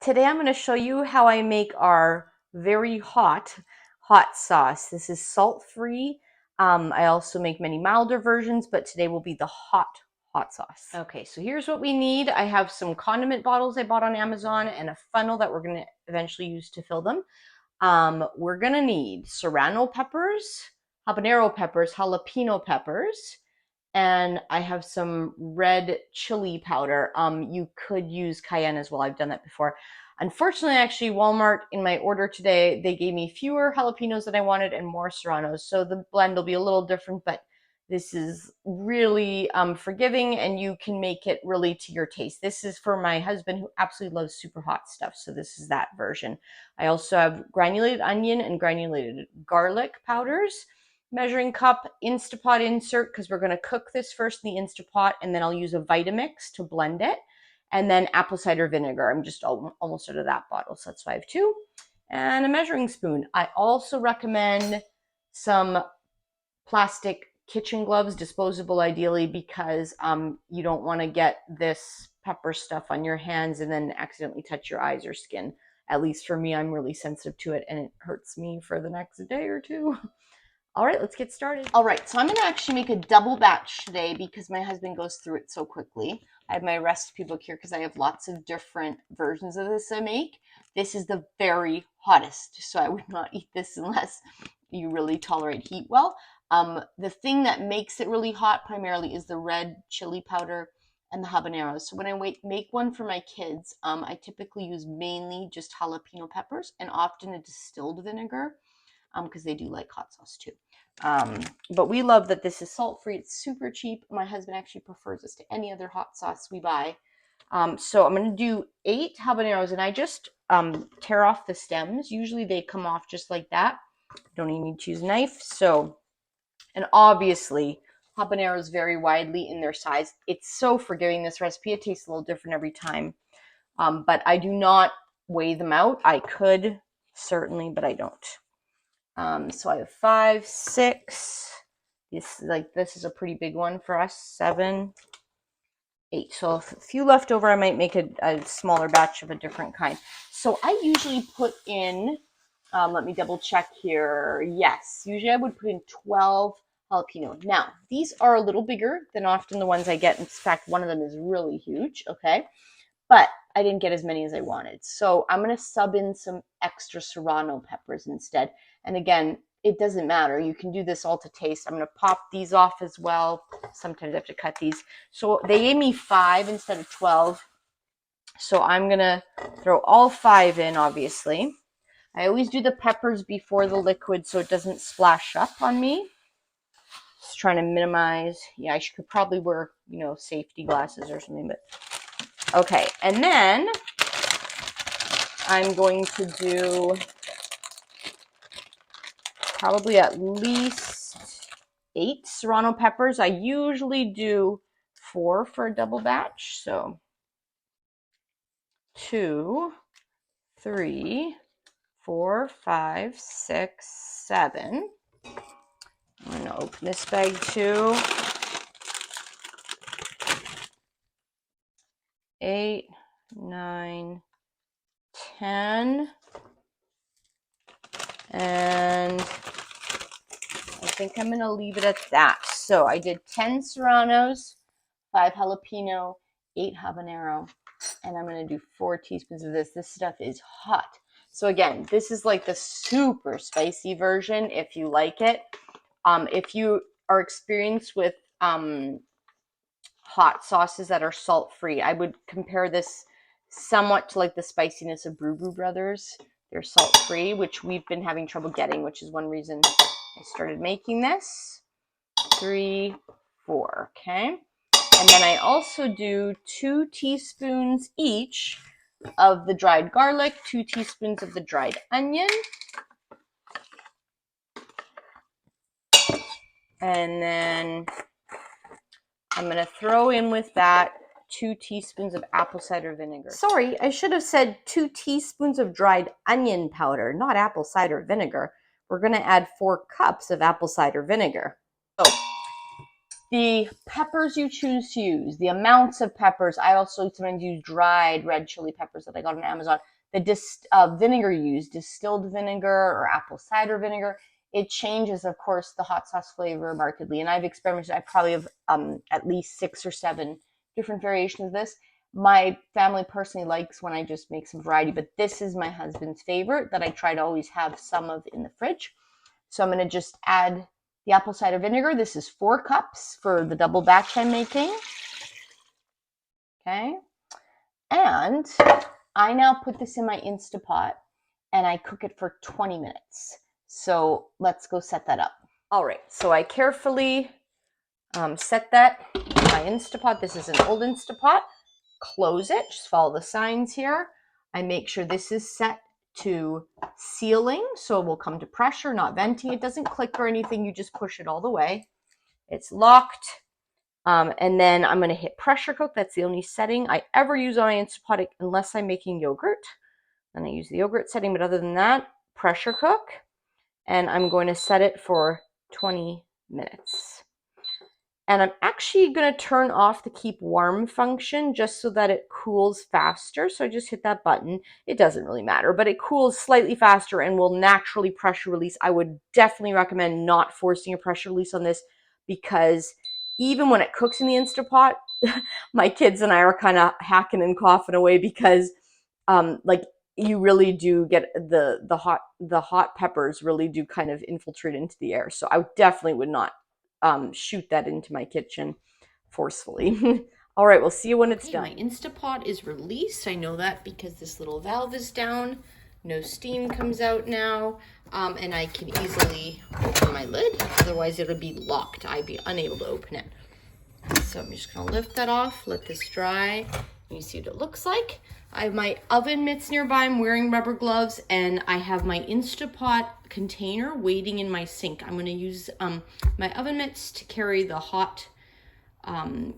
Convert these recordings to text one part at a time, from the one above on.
Today I'm going to show you how I make our very hot sauce. This is salt-free. I also make many milder versions, but today will be the hot sauce. Okay, so here's what we need. I have some condiment bottles I bought on Amazon and a funnel that we're going to eventually use to fill them. We're going to need Serrano peppers, habanero peppers, jalapeno peppers, and I have some red chili powder. You could use cayenne as well. I've done that before. Unfortunately, actually, Walmart in my order today, they gave me fewer jalapenos than I wanted and more serranos. So the blend will be a little different, but this is really forgiving and you can make it really to your taste. This is for my husband who absolutely loves super hot stuff. So this is that version. I also have granulated onion and granulated garlic powders. Measuring cup, Instapot insert, because we're going to cook this first in the Instapot, and then I'll use a Vitamix to blend it, and then apple cider vinegar. I'm just almost out of that bottle, so that's why I have two, and a measuring spoon. I also recommend some plastic kitchen gloves, disposable ideally, because you don't want to get this pepper stuff on your hands and then accidentally touch your eyes or skin. At least for me, I'm really sensitive to it, and it hurts me for the next day or two. All right, let's get started. All right, so I'm going to actually make a double batch today because my husband goes through it so quickly. I have my recipe book here because I have lots of different versions of this I make. This is the very hottest, so I would not eat this unless you really tolerate heat well. The thing that makes it really hot primarily is the red chili powder and the habaneros. So when I make one for my kids, I typically use mainly just jalapeno peppers and often a distilled vinegar because they do like hot sauce too. But we love that this is salt-free. It's super cheap. My husband actually prefers this to any other hot sauce we buy. So I'm going to do 8 habaneros, and I just tear off the stems. Usually they come off just like that. Don't even need to use a knife. So, and obviously habaneros vary widely in their size. It's so forgiving, this recipe. It tastes a little different every time. But I do not weigh them out. I could certainly, but I don't. So I have 5, 6. This is a pretty big one for us. 7, 8. So if a few left over, I might make a smaller batch of a different kind. So I usually put in, let me double check here. Yes, usually I would put in 12 jalapeno. Now, these are a little bigger than often the ones I get. In fact, one of them is really huge, okay? But I didn't get as many as I wanted. So I'm going to sub in some extra serrano peppers instead. And again, it doesn't matter. You can do this all to taste. I'm going to pop these off as well. Sometimes I have to cut these. So they gave me 5 instead of 12. So I'm going to throw all 5 in, obviously. I always do the peppers before the liquid so it doesn't splash up on me. Just trying to minimize. Yeah, I could probably wear, safety glasses or something, but okay, and then I'm going to do probably at least 8 serrano peppers. I usually do 4 for a double batch. So 2, 3, 4, 5, 6, 7. I'm going to open this bag too. 8, 9, 10. And I think I'm going to leave it at that. So I did 10 serranos, 5 jalapeno, 8 habanero, and I'm going to do 4 teaspoons of this. This stuff is hot. So again, this is like the super spicy version if you like it. If you are experienced with hot sauces that are salt-free, I would compare this somewhat to like the spiciness of Brew Brothers. They're salt-free, which we've been having trouble getting, which is one reason I started making this. 3, 4, okay? And then I also do 2 teaspoons each of the dried garlic, 2 teaspoons of the dried onion. And then I'm going to throw in with that 2 teaspoons of apple cider vinegar. Sorry, I should have said 2 teaspoons of dried onion powder, not apple cider vinegar. We're going to add 4 cups of apple cider vinegar. So the peppers you choose to use, the amounts of peppers, I also sometimes use dried red chili peppers that I got on Amazon. vinegar you use, distilled vinegar or apple cider vinegar, it changes, of course, the hot sauce flavor markedly. And I've experimented. I probably have at least 6 or 7 different variations of this. My family personally likes when I just make some variety, but this is my husband's favorite that I try to always have some of in the fridge. So I'm going to just add the apple cider vinegar. This is 4 cups for the double batch I'm making. Okay. And I now put this in my Instapot and I cook it for 20 minutes. So let's go set that up. All right, so I carefully set that in my Instapot. This is an old Instapot. Close it, just follow the signs here. I make sure this is set to sealing, so it will come to pressure, not venting. It doesn't click or anything, you just push it all the way. It's locked. And then I'm going to hit pressure cook. That's the only setting I ever use on my Instapot unless I'm making yogurt. And I use the yogurt setting, but other than that, pressure cook. And I'm going to set it for 20 minutes. And I'm actually going to turn off the keep warm function just so that it cools faster. So I just hit that button. It doesn't really matter, but it cools slightly faster and will naturally pressure release. I would definitely recommend not forcing a pressure release on this because even when it cooks in the Instapot, my kids and I are kind of hacking and coughing away because like you really do get the hot peppers really do kind of infiltrate into the air. So I definitely would not shoot that into my kitchen forcefully. All right, we'll see you when it's done. My Instapot is released. I know that because this little valve is down. No steam comes out now. And I can easily open my lid. Otherwise, it'll be locked. I'd be unable to open it. So I'm just going to lift that off, let this dry. You see what it looks like. I have my oven mitts nearby. I'm wearing rubber gloves, and I have my Instapot container waiting in my sink. I'm going to use my oven mitts to carry the hot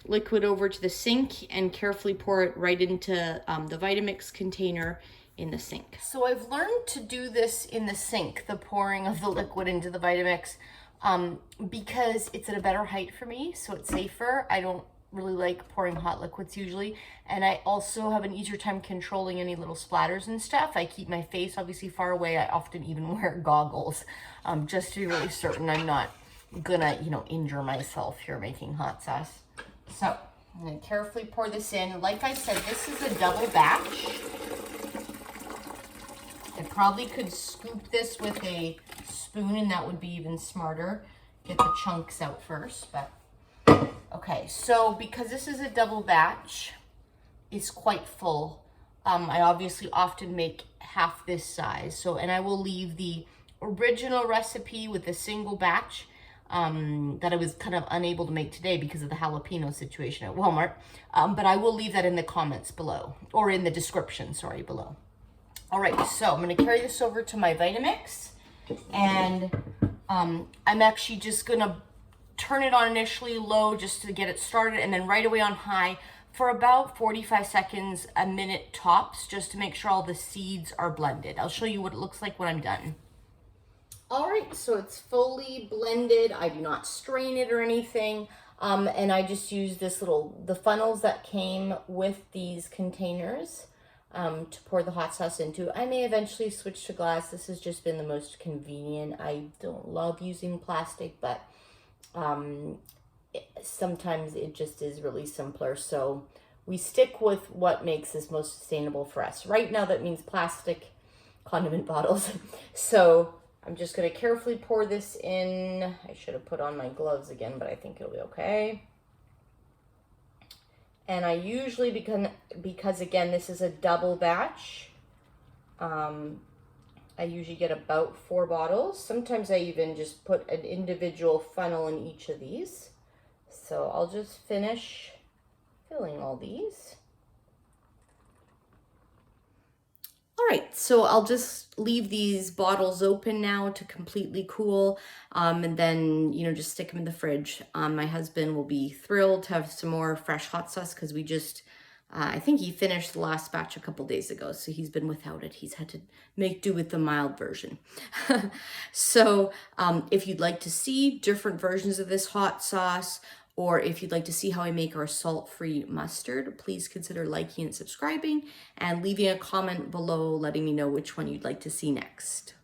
liquid over to the sink and carefully pour it right into the Vitamix container in the sink. So I've learned to do this in the sink, the pouring of the liquid into the Vitamix, because it's at a better height for me, so it's safer. I don't really like pouring hot liquids usually, and I also have an easier time controlling any little splatters and stuff. I keep my face obviously far away. I often even wear goggles just to be really certain I'm not gonna, injure myself here making hot sauce. So I'm gonna carefully pour this in. Like I said, this is a double batch. I probably could scoop this with a spoon and that would be even smarter. Get the chunks out first, but okay, so because this is a double batch, it's quite full. I obviously often make half this size. So, and I will leave the original recipe with a single batch that I was kind of unable to make today because of the jalapeno situation at Walmart. But I will leave that in the comments below, or in the description, sorry, below. All right, so I'm gonna carry this over to my Vitamix, and I'm actually just gonna turn it on initially low just to get it started, and then right away on high for about 45 seconds, a minute tops, just to make sure all the seeds are blended. I'll show you what it looks like when I'm done. All right, so it's fully blended. I do not strain it or anything. And I just use the funnels that came with these containers to pour the hot sauce into. I may eventually switch to glass. This has just been the most convenient. I don't love using plastic, but sometimes it just is really simpler. So we stick with what makes this most sustainable for us. Right now, that means plastic condiment bottles. So I'm just going to carefully pour this in. I should have put on my gloves again, but I think it'll be okay. And I usually, because again, this is a double batch, I usually get about 4 bottles. Sometimes I even just put an individual funnel in each of these. So I'll just finish filling all these. All right, so I'll just leave these bottles open now to completely cool, and then, just stick them in the fridge. My husband will be thrilled to have some more fresh hot sauce because we just, I think he finished the last batch a couple days ago, so he's been without it. He's had to make do with the mild version. So if you'd like to see different versions of this hot sauce, Or if you'd like to see how I make our salt-free mustard, please consider liking and subscribing and leaving a comment below letting me know which one you'd like to see next.